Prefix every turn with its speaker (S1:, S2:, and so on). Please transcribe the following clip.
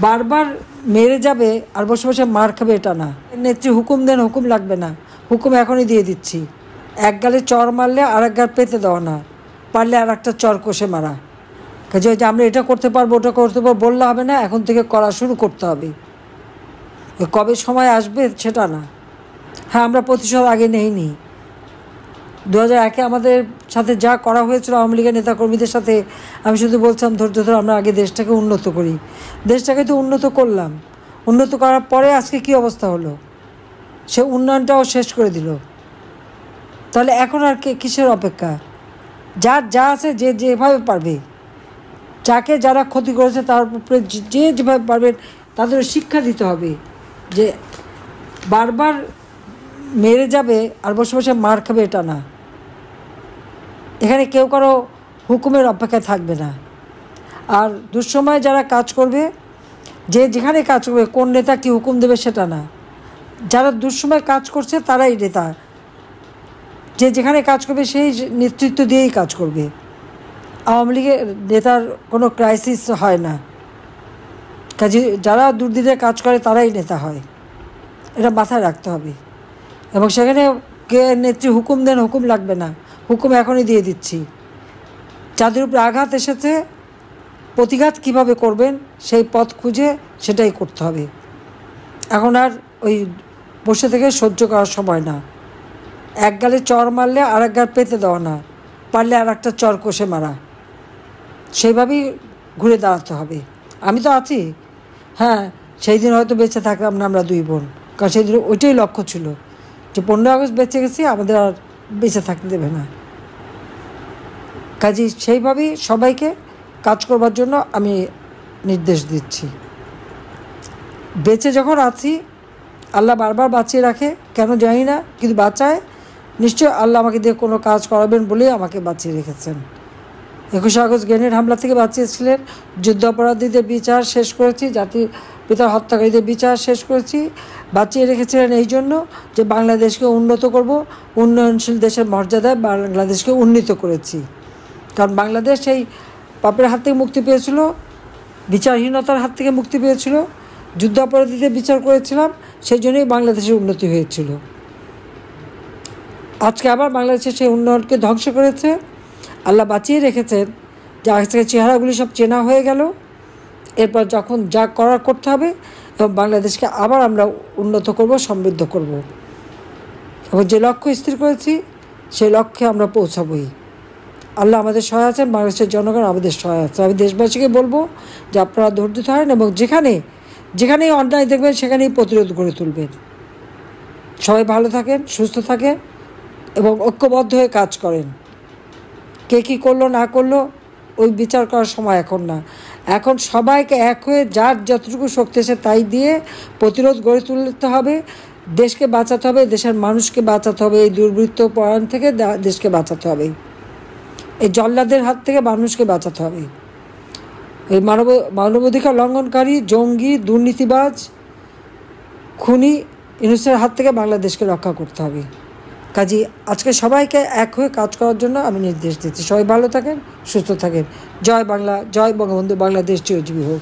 S1: বারবার মেরে যাবে আর বসে বসে মার খাবে এটা না। নেত্রী হুকুম দেন, হুকুম লাগবে না, হুকুম এখনই দিয়ে দিচ্ছি। এক গালে চর মারলে আর এক গাল পেতে দেওয়া না, পারলে আর একটা চর কষে মারা। কাজে যে আমরা এটা করতে পারবো ওটা করতে পারবো বললে হবে না, এখন থেকে করা শুরু করতে হবে। কবে সময় আসবে সেটা না। হ্যাঁ, আমরা প্রতিশোধ আগে নেইনি। 2001-এ আমাদের সাথে যা করা হয়েছিল আওয়ামী লীগের নেতাকর্মীদের সাথে, আমি শুধু বলছিলাম ধৈর্য ধরে আমরা আগে দেশটাকে উন্নত করি। দেশটাকে তো উন্নত করলাম, উন্নত করার পরে আজকে কী অবস্থা হলো, সে উন্নয়নটাও শেষ করে দিল। তাহলে এখন আর কিসের অপেক্ষা? যার যা আছে যে যেভাবে পারবে, যাকে যারা ক্ষতি করেছে তার উপরে যে যেভাবে পারবেন তাদের শিক্ষা দিতে হবে যে বারবার মেরে যাবে আর বসে বসে মার খাবে এটা না। এখানে কেউ কারো হুকুমের অপেক্ষায় থাকবে না। আর দুঃসময়ে যারা কাজ করবে, যে যেখানে কাজ করবে, কোন নেতা কী হুকুম দেবে সেটা না। যারা দুঃসময় কাজ করছে তারাই নেতা, যে যেখানে কাজ করবে সেই নেতৃত্ব দিয়েই কাজ করবে। আওয়ামী লীগের নেতার কোনো ক্রাইসিস হয় না, কাজে যারা দুর্দিনে কাজ করে তারাই নেতা হয়, এটা মাথায় রাখতে হবে। এবং সেখানে কে নেত্রী হুকুম দেন, হুকুম লাগবে না, হুকুম এখনই দিয়ে দিচ্ছি। যাদের উপরে আঘাত এসেছে প্রতিঘাত কিভাবে করবেন সেই পথ খুঁজে সেটাই করতে হবে। এখন আর ওই বসে থেকে সহ্য করার সময় না। এক গালে চর মারলে আর এক গাল পেতে দেওয়া না, পারলে আর একটা চর কষে মারা। সেইভাবেই ঘুরে দাঁড়াতে হবে। আমি তো আছি। হ্যাঁ, সেই দিন হয়তো বেঁচে থাকলাম না আমরা দুই বোন, কারণ সেই দিন ওইটাই লক্ষ্য ছিল যে 15 আগস্ট বেঁচে গেছি, আমাদের আর বেঁচে থাকতে দেবে না। কাজেই সেইভাবেই সবাইকে কাজ করবার জন্য আমি নির্দেশ দিচ্ছি। বেঁচে যখন আছি, আল্লাহ বারবার বাঁচিয়ে রাখে কেন জানি না, কিন্তু বাঁচায় নিশ্চয় আল্লাহ আমাকে দিয়ে কোনো কাজ করাবেন বলেই আমাকে বাঁচিয়ে রেখেছেন। 21 আগস্ট গ্রেনেড হামলা থেকে বাঁচিয়েছিলেন, যুদ্ধ অপরাধীদের বিচার শেষ করেছি, জাতির পিতার হত্যাকারীদের বিচার শেষ করেছি। বাঁচিয়ে রেখেছিলেন এই জন্য যে বাংলাদেশকে উন্নত করব, উন্নয়নশীল দেশের মর্যাদায় বাংলাদেশকে উন্নীত করেছি। কারণ বাংলাদেশ সেই পাপের হাত থেকে মুক্তি পেয়েছিল, বিচারহীনতার হাত থেকে মুক্তি পেয়েছিল, যুদ্ধ অপরাধীদের বিচার করেছিলাম, সেই জন্যই বাংলাদেশের উন্নতি হয়েছিল। আজকে আবার বাংলাদেশের সেই উন্নয়নকে ধ্বংস করেছে। আল্লাহ বাঁচিয়ে রেখেছেন যে আজকে চেহারাগুলি সব চেনা হয়ে গেল। এরপর যখন যা করার করতে হবে এবং বাংলাদেশকে আবার আমরা উন্নত করব, সমৃদ্ধ করব, এবং যে লক্ষ্য স্থির করেছি সেই লক্ষ্যে আমরা পৌঁছাবই। আল্লাহ আমাদের সহায় আছেন, বাংলাদেশের জনগণ আমাদের সহায় আছে। আমি দেশবাসীকে বলবো যে আপনারা ধৈর্য ধরেন এবং যেখানেই অন্যায় দেখবেন সেখানেই প্রতিরোধ গড়ে তুলবেন। সবাই ভালো থাকেন, সুস্থ থাকেন এবং ঐক্যবদ্ধ হয়ে কাজ করেন। কে কী করলো না করলো ওই বিচার করার সময় এখন না। এখন সবাইকে এক হয়ে যার যতটুকু শক্তি আছে তাই দিয়ে প্রতিরোধ গড়ে তুলতে হবে। দেশকে বাঁচাতে হবে, দেশের মানুষকে বাঁচাতে হবে, এই দুর্বৃত্ত পরায়ণ থেকে দেশকে বাঁচাতে হবে, এই জল্লাদের হাত থেকে মানুষকে বাঁচাতে হবে। এই মানবাধিকার লঙ্ঘনকারী, জঙ্গি, দুর্নীতিবাজ, খুনি ইউনূসের হাত থেকে বাংলাদেশকে রক্ষা করতে হবে। কাজী আজকে সবাইকে এক হয়ে কাজ করার জন্য আমি নির্দেশ দিচ্ছি। সবাই ভালো থাকেন, সুস্থ থাকেন। জয় বাংলা, জয় বঙ্গবন্ধু, বাংলাদেশ চিরজীবী হোক।